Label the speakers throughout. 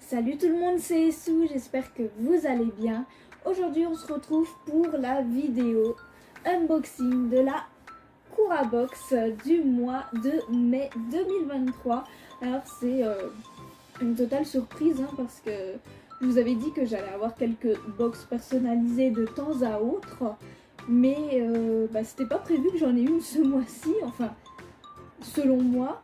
Speaker 1: Salut tout le monde, c'est Essou, j'espère que vous allez bien. Aujourd'hui on se retrouve pour la vidéo unboxing de la Curabox du mois de mai 2023. Alors c'est une totale surprise parce que je vous avais dit que j'allais avoir quelques box personnalisées de temps à autre. Mais c'était pas prévu que j'en ai une ce mois-ci, enfin selon moi.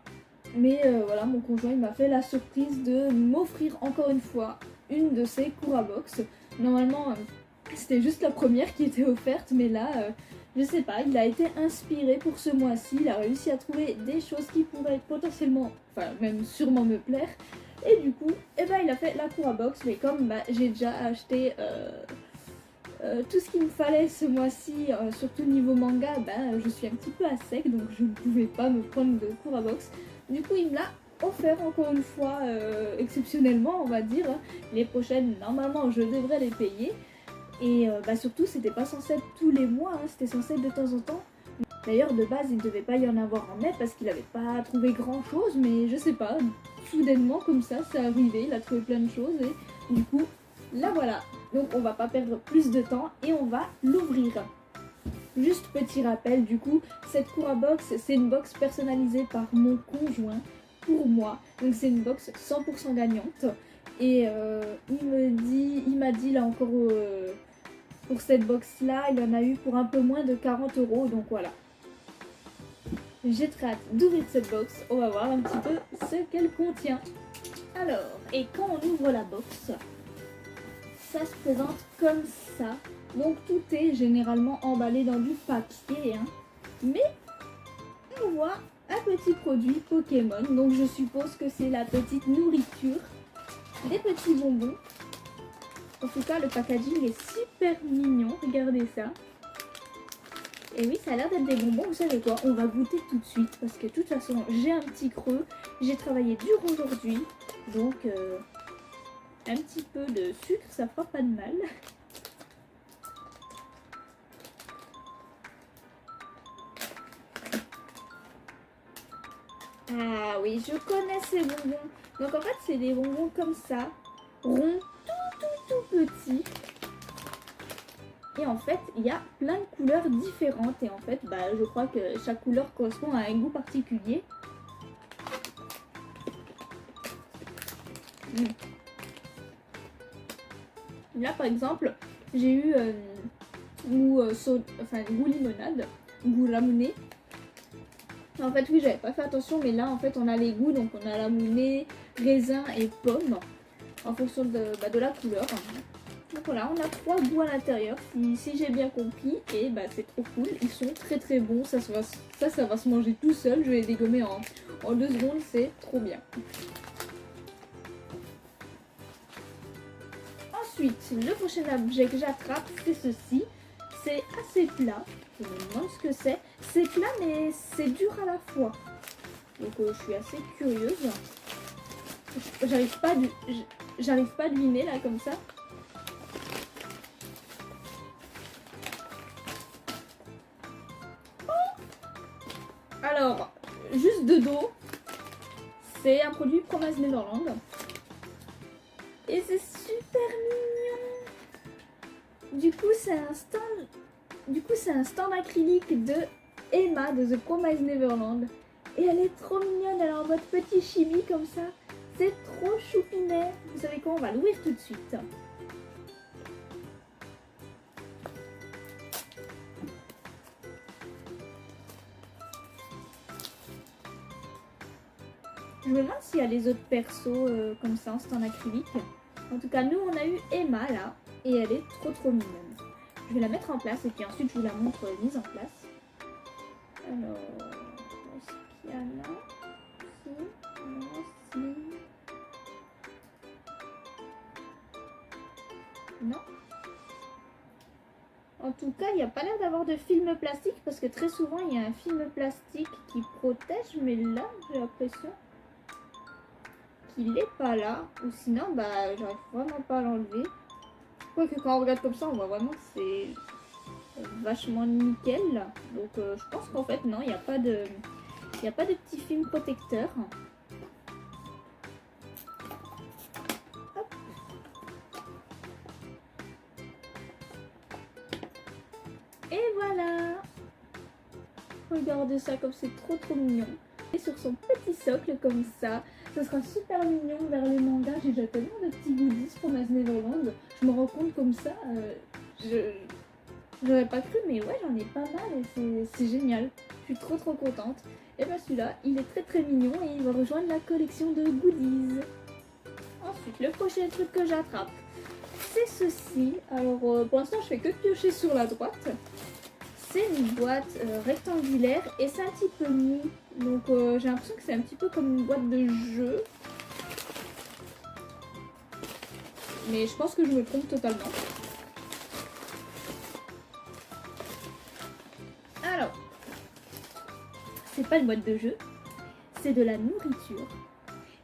Speaker 1: Mais voilà, mon conjoint il m'a fait la surprise de m'offrir encore une fois une de ces Curabox. Normalement, c'était juste la première qui était offerte, mais là, je sais pas, il a été inspiré pour ce mois-ci. Il a réussi à trouver des choses qui pourraient potentiellement, enfin même sûrement me plaire. Et du coup, il a fait la Curabox, mais comme j'ai déjà acheté tout ce qu'il me fallait ce mois-ci, surtout niveau manga, je suis un petit peu à sec, donc je ne pouvais pas me prendre de Curabox. Du coup, il me l'a offert encore une fois, exceptionnellement, on va dire. Les prochaines, normalement, je devrais les payer. Et surtout, c'était pas censé être tous les mois, c'était censé être de temps en temps. D'ailleurs, de base, il ne devait pas y en avoir en mai parce qu'il n'avait pas trouvé grand-chose, mais je sais pas, soudainement, comme ça, c'est arrivé, il a trouvé plein de choses et du coup, là voilà. Donc, on va pas perdre plus de temps et on va l'ouvrir. Juste petit rappel, du coup, cette Curabox, c'est une box personnalisée par mon conjoint pour moi. Donc c'est une box 100% gagnante. Et il m'a dit là encore pour cette box là, il en a eu pour un peu moins de 40 €. Donc voilà. J'ai très hâte d'ouvrir cette box. On va voir un petit peu ce qu'elle contient. Alors, et quand on ouvre la box, ça se présente comme ça. Donc tout est généralement emballé dans du papier, mais on voit un petit produit Pokémon, donc je suppose que c'est la petite nourriture, des petits bonbons. En tout cas, le packaging est super mignon, regardez ça. Et oui, ça a l'air d'être des bonbons, vous savez quoi, on va goûter tout de suite, parce que de toute façon, j'ai un petit creux, j'ai travaillé dur aujourd'hui, donc un petit peu de sucre, ça fera pas de mal. Ah oui, je connais ces bonbons. Donc en fait, c'est des bonbons comme ça, ronds, tout petits. Et en fait, il y a plein de couleurs différentes. Et en fait, je crois que chaque couleur correspond à un goût particulier. Là, par exemple, j'ai eu goût limonade, goût ramoné. En fait, oui, j'avais pas fait attention, mais là, en fait, on a les goûts. Donc, on a ramoné, raisin et pomme, en fonction de la couleur. Donc voilà, on a 3 goûts à l'intérieur, si j'ai bien compris. Et c'est trop cool, ils sont très bons. Ça va se manger tout seul. Je vais les dégommer en 2 secondes, c'est trop bien. Ensuite, le prochain objet que j'attrape, c'est ceci. C'est assez plat. Je me demande ce que c'est. C'est plat, mais c'est dur à la fois. Donc je suis assez curieuse. J'arrive pas à deviner là comme ça. Alors, juste de dos, c'est un produit Promise Neverland. Et c'est super mignon. Du coup, c'est un stand acrylique de Emma de The Promise Neverland. Et elle est trop mignonne, elle est en mode petit chibi comme ça. C'est trop choupinet. Vous savez quoi, on va l'ouvrir tout de suite. Je me demande s'il y a les autres persos comme ça en stand acrylique. En tout cas, nous on a eu Emma là. Et elle est trop mignonne. Je vais la mettre en place et puis ensuite je vous la montre mise en place. Alors, est-ce qu'il y a là? Non. En tout cas, il n'y a pas l'air d'avoir de film plastique parce que très souvent il y a un film plastique qui protège, mais là j'ai l'impression qu'il n'est pas là. Ou sinon, j'arrive vraiment pas à l'enlever. Quoique quand on regarde comme ça, on voit vraiment que c'est vachement nickel. Donc je pense qu'en fait non, il n'y a pas de petit film protecteur. Et voilà. Regardez ça comme c'est trop mignon. Et sur son petit socle comme ça, ça sera super mignon vers les mangas. J'ai déjà tellement de petits goodies pour Maze Neverland. Je me rends compte comme ça, j'aurais pas cru, mais ouais, j'en ai pas mal et c'est génial. Je suis trop contente. Et bah celui-là, il est très mignon et il va rejoindre la collection de goodies. Ensuite, le prochain truc que j'attrape, c'est ceci. Alors pour l'instant, je fais que piocher sur la droite. C'est une boîte rectangulaire et c'est un petit peu mou. Donc j'ai l'impression que c'est un petit peu comme une boîte de jeu. Mais je pense que je me trompe totalement. Alors, c'est pas une boîte de jeu, c'est de la nourriture.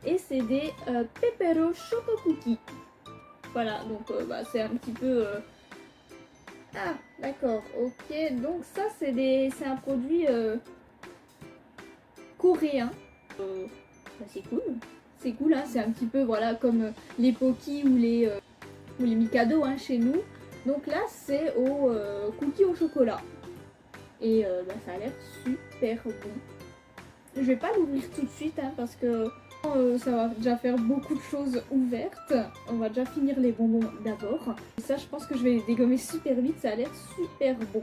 Speaker 1: Et c'est des Pepero Choco Cookies. Voilà, donc c'est un petit peu... Ah, d'accord, ok. Donc ça, c'est un produit coréen. C'est cool. C'est cool, hein. C'est un petit peu voilà comme les Poki ou les Mikado hein, chez nous. Donc là, c'est au cookies au chocolat. Et ça a l'air super bon. Je vais pas l'ouvrir tout de suite hein, parce que ça va déjà faire beaucoup de choses ouvertes. On va déjà finir les bonbons d'abord. Et ça, je pense que je vais les dégommer super vite. Ça a l'air super bon.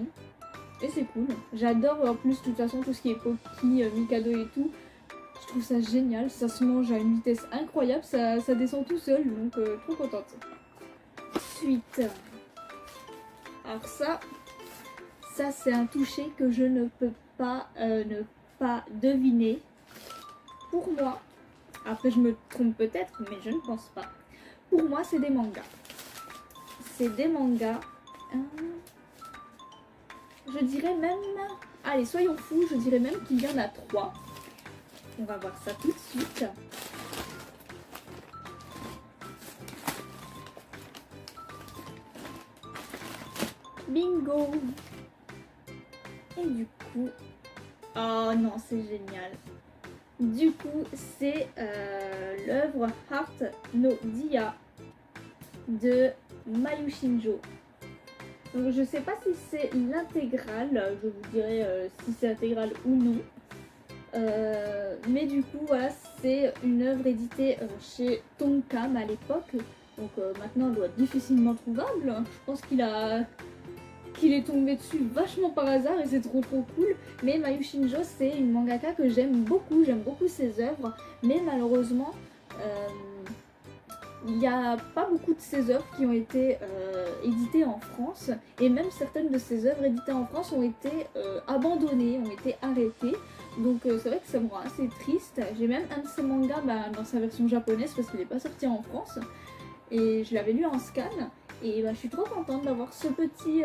Speaker 1: Et c'est cool. J'adore en plus, de toute façon, tout ce qui est Poki, Mikado et tout. Je trouve ça génial. Ça se mange à une vitesse incroyable. Ça descend tout seul. Donc, trop contente. Ensuite, alors ça c'est un toucher que je ne peux pas ne pas deviner. Pour moi, après je me trompe peut-être, mais je ne pense pas. Pour moi, c'est des mangas. C'est des mangas. Je dirais même... Allez, soyons fous, je dirais même qu'il y en a 3. On va voir ça tout de suite. Bingo! Et du coup... Oh non, c'est génial! Du coup, c'est l'œuvre Heart no Dia de Mayu Shinjo. Donc, je sais pas si c'est l'intégrale, je vous dirai si c'est intégrale ou non. Mais du coup, voilà, c'est une œuvre éditée chez Tonkam à l'époque. Donc maintenant, elle doit être difficilement trouvable. Je pense qu'il est tombé dessus vachement par hasard et c'est trop cool. Mais Mayu Shinjo, c'est une mangaka que j'aime beaucoup ses œuvres, mais malheureusement il n'y a pas beaucoup de ses œuvres qui ont été éditées en France, et même certaines de ses œuvres éditées en France ont été abandonnées, ont été arrêtées. Donc c'est vrai que ça me rend assez triste. J'ai même un de ses mangas dans sa version japonaise parce qu'il n'est pas sorti en France, et je l'avais lu en scan. Et je suis trop contente d'avoir ce petit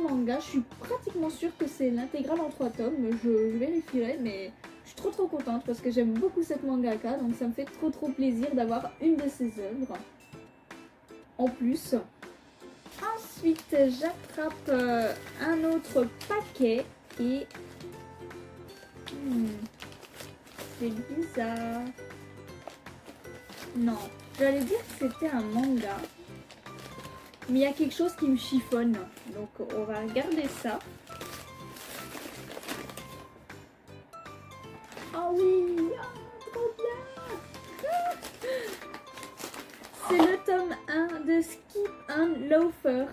Speaker 1: manga. Je suis pratiquement sûre que c'est l'intégrale en 3 tomes. Je vérifierai, mais je suis trop contente parce que j'aime beaucoup cette mangaka. Donc ça me fait trop plaisir d'avoir une de ses œuvres en plus. Ensuite, j'attrape un autre paquet et... c'est bizarre. Non, j'allais dire que c'était un manga. Mais il y a quelque chose qui me chiffonne, donc on va regarder ça. Oh oui, oh, trop bien. C'est le tome 1 de Skip and Loafer.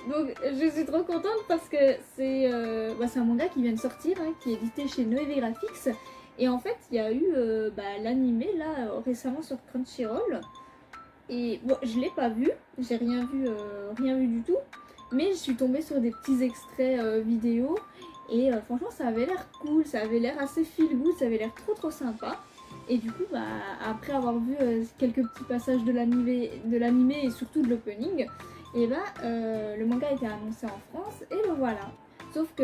Speaker 1: Donc je suis trop contente parce que c'est un manga qui vient de sortir, hein, qui est édité chez Noévé Graphics. Et en fait, il y a eu l'animé là récemment sur Crunchyroll. Et bon, je l'ai pas vu, j'ai rien vu du tout, mais je suis tombée sur des petits extraits vidéo et franchement ça avait l'air cool, ça avait l'air assez feel good, ça avait l'air trop sympa. Et du coup, après avoir vu quelques petits passages de l'animé et surtout de l'opening, et le manga a été annoncé en France et le voilà. Sauf que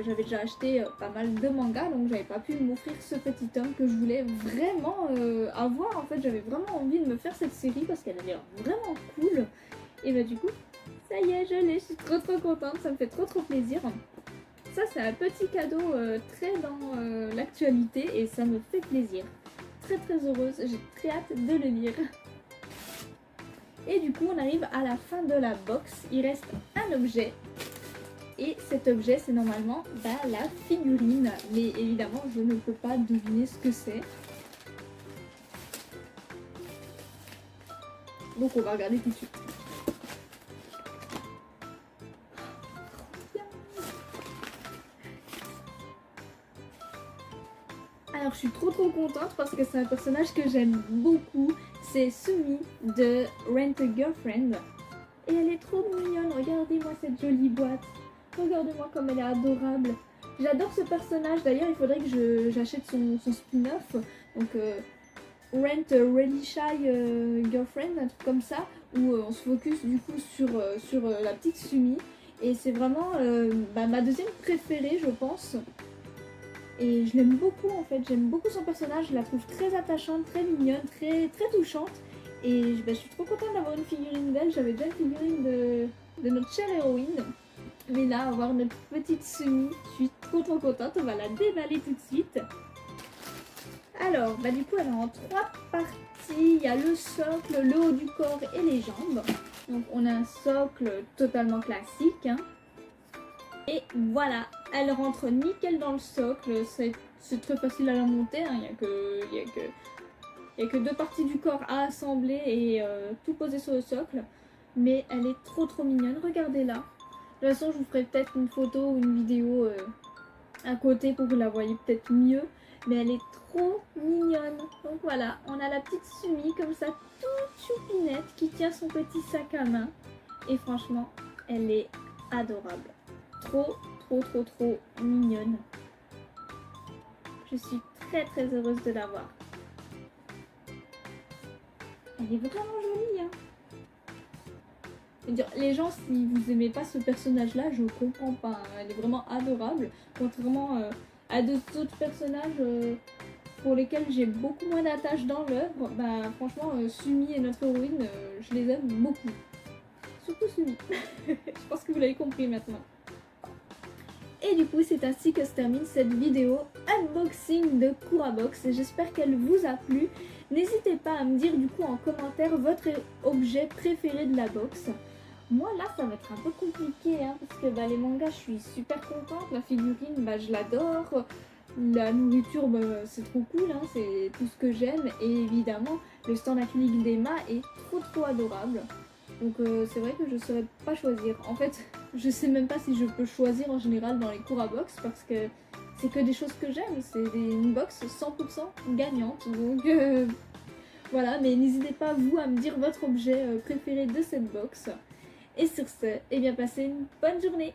Speaker 1: j'avais déjà acheté pas mal de mangas, donc j'avais pas pu m'offrir ce petit tome que je voulais vraiment avoir. En fait, j'avais vraiment envie de me faire cette série parce qu'elle a l'air vraiment cool. Et du coup, ça y est, je l'ai, je suis trop contente, ça me fait trop plaisir. Ça, c'est un petit cadeau très dans l'actualité et ça me fait plaisir. Très heureuse, j'ai très hâte de le lire. Et du coup, on arrive à la fin de la box, il reste un objet. Et cet objet, c'est normalement la figurine. Mais évidemment, je ne peux pas deviner ce que c'est. Donc on va regarder tout de suite. Alors je suis trop contente parce que c'est un personnage que j'aime beaucoup. C'est Sumi de Rent a Girlfriend. Et elle est trop mignonne, regardez-moi cette jolie boîte. Regardez-moi comme elle est adorable. J'adore ce personnage, d'ailleurs il faudrait que j'achète son spin-off. Donc Rent a Really Shy Girlfriend, un truc comme ça. Où on se focus du coup sur la petite Sumi. Et c'est vraiment ma deuxième préférée je pense. Et je l'aime beaucoup en fait, j'aime beaucoup son personnage, je la trouve très attachante, très mignonne, très touchante. Et je suis trop contente d'avoir une figurine d'elle, j'avais déjà une figurine de notre chère héroïne. Mais là, avoir notre petite Sumi, je suis trop contente, on va la déballer tout de suite. Alors, du coup elle est en 3 parties, il y a le socle, le haut du corps et les jambes. Donc on a un socle totalement classique. Et voilà, elle rentre nickel dans le socle, c'est très facile à la monter, il n'y a que 2 parties du corps à assembler et tout poser sur le socle. Mais elle est trop mignonne, regardez-la. De toute façon, je vous ferai peut-être une photo ou une vidéo à côté pour que vous la voyez peut-être mieux. Mais elle est trop mignonne. Donc voilà, on a la petite Sumi comme ça, toute choupinette, qui tient son petit sac à main. Et franchement, elle est adorable. Trop mignonne. Je suis très heureuse de l'avoir. Elle est vraiment jolie, hein. Je veux dire, les gens, si vous aimez pas ce personnage-là, je comprends pas. Hein. Elle est vraiment adorable. Contrairement à d'autres personnages pour lesquels j'ai beaucoup moins d'attache dans l'œuvre, franchement, Sumi et notre héroïne, je les aime beaucoup. Surtout Sumi. Je pense que vous l'avez compris maintenant. Et du coup, c'est ainsi que se termine cette vidéo unboxing de Curabox. J'espère qu'elle vous a plu. N'hésitez pas à me dire du coup en commentaire votre objet préféré de la box. Moi là, ça va être un peu compliqué hein, parce que les mangas, je suis super contente. La figurine, je l'adore. La nourriture, c'est trop cool, hein, c'est tout ce que j'aime. Et évidemment, le stand acrylique d'Emma est trop adorable. Donc c'est vrai que je ne saurais pas choisir. En fait, je sais même pas si je peux choisir en général dans les Curabox parce que c'est que des choses que j'aime. C'est une box 100% gagnante. Donc voilà, mais n'hésitez pas vous à me dire votre objet préféré de cette box. Et sur ce, passez une bonne journée.